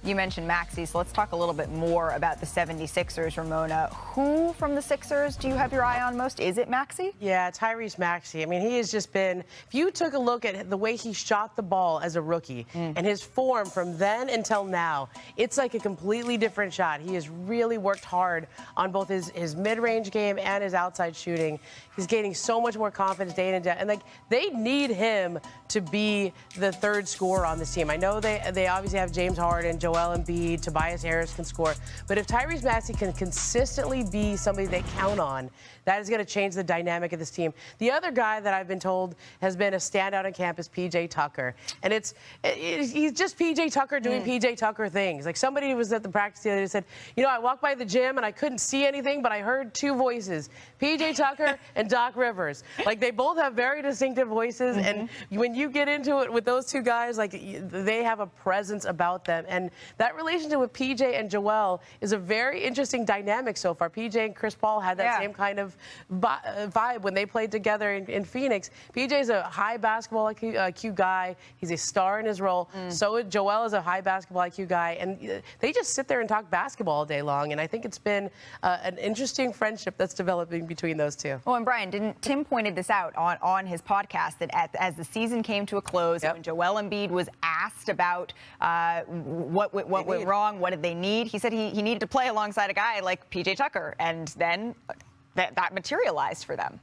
You mentioned Maxey, so let's talk a little bit more about the 76ers, Ramona. Who from the Sixers do you have your eye on most? Is it Maxey? Yeah, Tyrese Maxey. I mean, he has just been, if you took a look at the way he shot the ball as a rookie and his form from then until now, it's like a completely different shot. He has really worked hard on both his mid-range game and his outside shooting. He's gaining so much more confidence day in and day out. And, like, they need him to be the third scorer on this team. I know they obviously have James Harden, Joel Embiid, Tobias Harris can score. But if Tyrese Maxey can consistently be somebody they count on, that is going to change the dynamic of this team. The other guy that I've been told has been a standout on campus, PJ Tucker. And he's just PJ Tucker doing PJ Tucker things. Like, somebody was at the practice the other day and said, you know, I walked by the gym and I couldn't see anything, but I heard two voices, PJ Tucker and Doc Rivers. Like, they both have very distinctive voices. And when you get into it with those two guys, like, they have a presence about them. And that relationship with PJ and Joel is a very interesting dynamic so far. PJ and Chris Paul had that same kind of vibe when they played together in Phoenix. PJ's a high basketball IQ guy. He's a star in his role. So Joel is a high basketball IQ guy. And they just sit there and talk basketball all day long. And I think it's been an interesting friendship that's developing between those two. Well, and Brian, didn't Tim pointed this out on his podcast that as the season came to a close, when Joel Embiid was asked about what went wrong, what did they need, he said he needed to play alongside a guy like PJ Tucker. And then that materialized for them.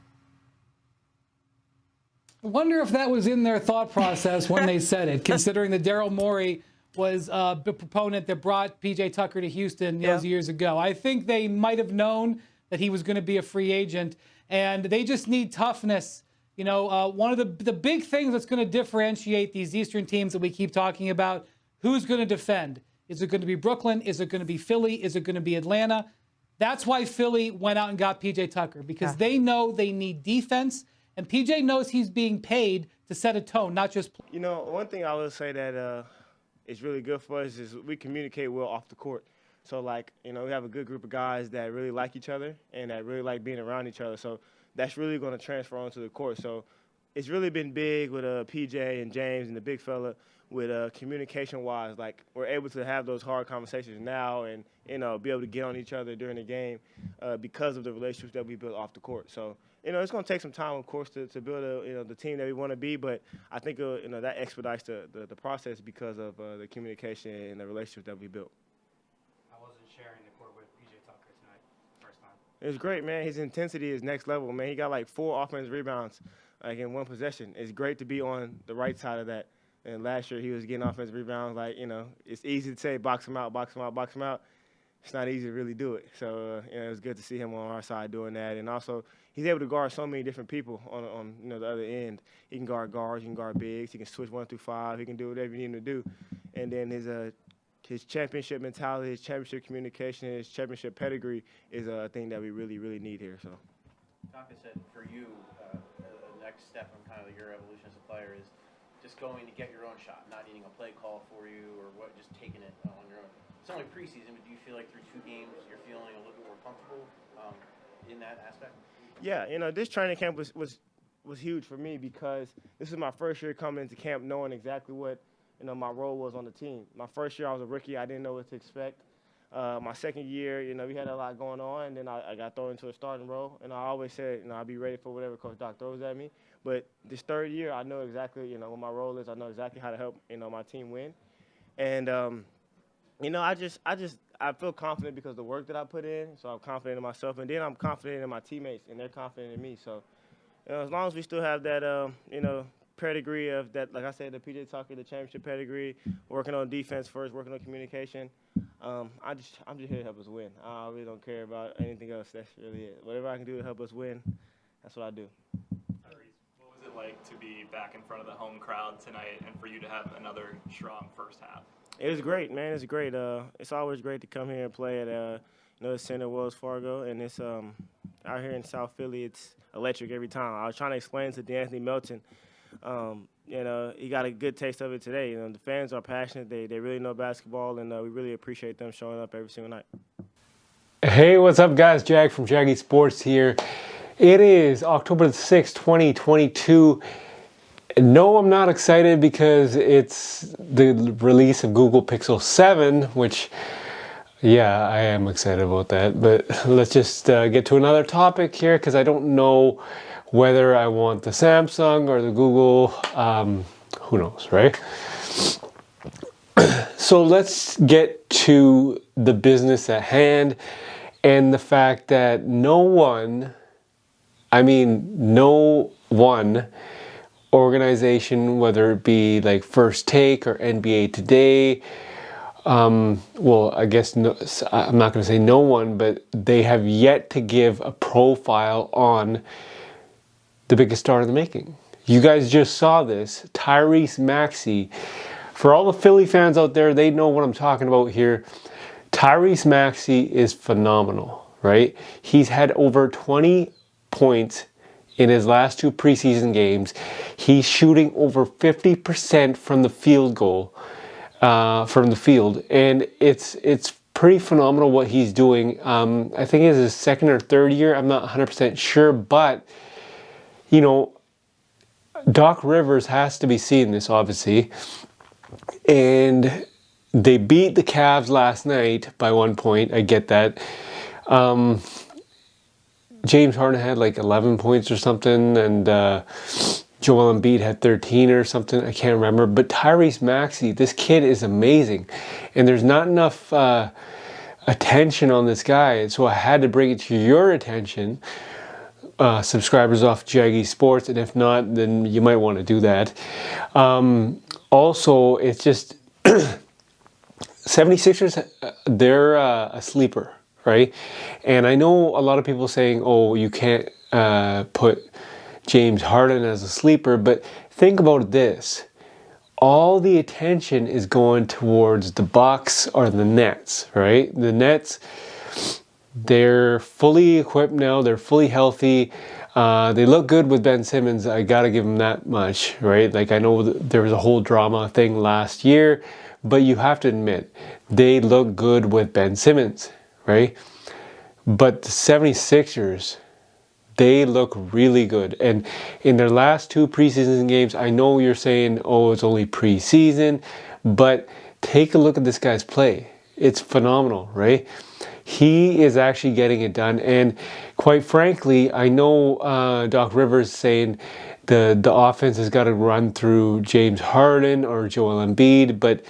I wonder if that was in their thought process when they said it, considering that Daryl Morey was the proponent that brought P.J. Tucker to Houston those years ago. I think they might have known that he was going to be a free agent, and they just need toughness. You know, one of the big things that's going to differentiate these Eastern teams that we keep talking about, who's going to defend? Is it going to be Brooklyn? Is it going to be Philly? Is it going to be Atlanta? That's why Philly went out and got P.J. Tucker, because they know they need defense, and P.J. knows he's being paid to set a tone, not just play. You know, one thing I would say that is really good for us is we communicate well off the court. So, like, you know, we have a good group of guys that really like each other and that really like being around each other. So that's really going to transfer onto the court. So it's really been big with P.J. and James and the big fella with communication-wise. Like, we're able to have those hard conversations now and, you know, be able to get on each other during the game because of the relationships that we built off the court. So, you know, it's going to take some time, of course, to build the team that we want to be. But I think, you know, that expedites the process because of the communication and the relationships that we built. I wasn't sharing the court with P.J. Tucker tonight, first time. It was great, man. His intensity is next level, man. He got like 4 offensive rebounds like in one possession. It's great to be on the right side of that. And last year he was getting offensive rebounds. Like, you know, it's easy to say box him out, box him out, box him out. It's not easy to really do it. So, you know, it was good to see him on our side doing that. And also, he's able to guard so many different people on you know, the other end. He can guard guards, he can guard bigs, he can switch 1 through 5, he can do whatever you need him to do. And then his championship mentality, his championship communication, his championship pedigree is a thing that we really, really need here. So, Taka said for you, the next step in kind of your evolution as a player is just going to get your own shot, not needing a play call for you or just taking it on your own. It's only preseason, but do you feel like through 2 games you're feeling a little bit more comfortable in that aspect? Yeah, you know, this training camp was huge for me because this is my first year coming into camp knowing exactly what, you know, my role was on the team. My first year I was a rookie, I didn't know what to expect. My second year, you know, we had a lot going on, and then I got thrown into a starting role. And I always said, you know, I'll be ready for whatever Coach Doc throws at me. But this third year, I know exactly, you know, what my role is. I know exactly how to help, you know, my team win. And, you know, I feel confident because of the work that I put in. So I'm confident in myself. And then I'm confident in my teammates, and they're confident in me. So, you know, as long as we still have that, you know, pedigree of that, like I said, the P.J. Tucker, the championship pedigree, working on defense first, working on communication. I'm just here to help us win. I really don't care about anything else. That's really it. Whatever I can do to help us win, that's what I do. Tyrese, what was it like to be back in front of the home crowd tonight and for you to have another strong first half? It was great, man. It's great. It's always great to come here and play at you know, the center of Wells Fargo, and it's out here in South Philly. It's electric every time. I was trying to explain to D'Anthony Melton. You know, he got a good taste of it today. You know, the fans are passionate. They really know basketball, and we really appreciate them showing up every single night. Hey, what's up, guys? Jag from Jaggy Sports here. It is October the 6th, 2022. No, I'm not excited because it's the release of Google Pixel 7, which, yeah, I am excited about that. But let's just get to another topic here because I don't know whether I want the Samsung or the Google. Who knows, right? So let's get to the business at hand and the fact that no one organization, whether it be like First Take or NBA Today, well, I guess no, I'm not going to say no one, but they have yet to give a profile on the biggest star in the making. You guys just saw this, Tyrese Maxey. For all the Philly fans out there, they know what I'm talking about here. Tyrese Maxey is phenomenal, right? He's had over 20 points in his last 2 preseason games. He's shooting over 50% from the field goal, from the field, and it's pretty phenomenal what he's doing. I think it's his 2nd or 3rd year. I'm not 100% sure, but you know, Doc Rivers has to be seeing this, obviously, and they beat the Cavs last night by 1 point. I get that. James Harden had like 11 points or something, and Joel Embiid had 13 or something. I can't remember. But Tyrese Maxey, this kid is amazing, and there's not enough attention on this guy, so I had to bring it to your attention. Subscribers off Jaggy Sports, and if not, then you might want to do that. Also, it's just 76ers, they're a sleeper, right? And I know a lot of people saying, oh, you can't put James Harden as a sleeper, but think about this. All the attention is going towards the Bucks or the Nets, right? The Nets, they're fully equipped now. They're fully healthy. They look good with Ben Simmons. I got to give them that much, right? Like, I know there was a whole drama thing last year, but you have to admit, they look good with Ben Simmons, right? But the 76ers, they look really good. And in their last 2 preseason games, I know you're saying, oh, it's only preseason, but take a look at this guy's play. It's phenomenal, right? He is actually getting it done. And quite frankly, I know Doc Rivers saying the offense has got to run through James Harden or Joel Embiid, but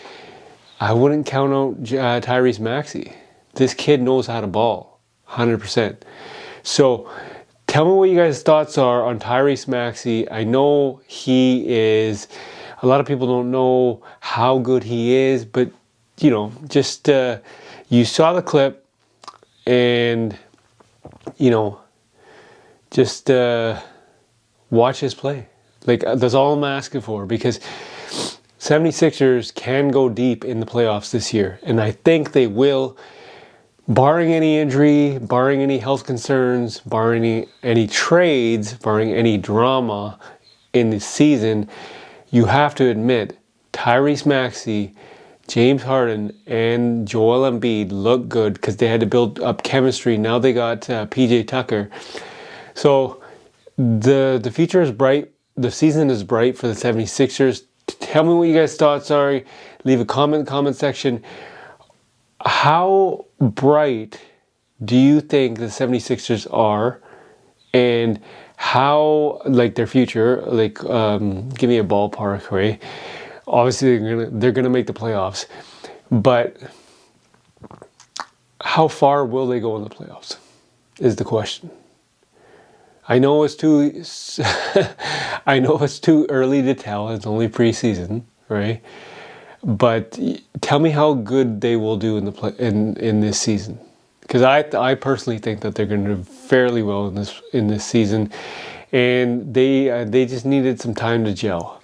I wouldn't count out Tyrese Maxey. This kid knows how to ball, 100%. So tell me what you guys' thoughts are on Tyrese Maxey. I know he is, a lot of people don't know how good he is, but you know, just you saw the clip, and you know, just watch his play. Like, that's all I'm asking for, because 76ers can go deep in the playoffs this year, and I think they will, barring any injury, barring any health concerns, barring any trades, barring any drama in the season. You have to admit, Tyrese Maxey, James Harden, and Joel Embiid look good because they had to build up chemistry. Now they got PJ Tucker. So the future is bright. The season is bright for the 76ers. Tell me what you guys' thoughts are. Leave a comment in the comment section. How bright do you think the 76ers are? And how, like, their future, like, give me a ballpark, right? Obviously, they're gonna make the playoffs, but how far will they go in the playoffs is the question. I know it's too I know it's too early to tell. It's only preseason, right? But tell me how good they will do in the in this season, because I personally think that they're going to do fairly well in this season, and they just needed some time to gel.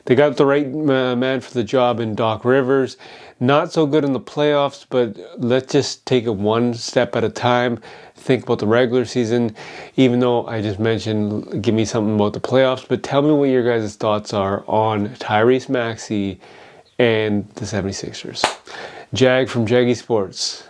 They got the right man for the job in Doc Rivers. Not so good in the playoffs, but let's just take it one step at a time. Think about the regular season, even though I just mentioned, give me something about the playoffs, but tell me what your guys' thoughts are on Tyrese Maxey and the 76ers. Jag from Jaggy Sports.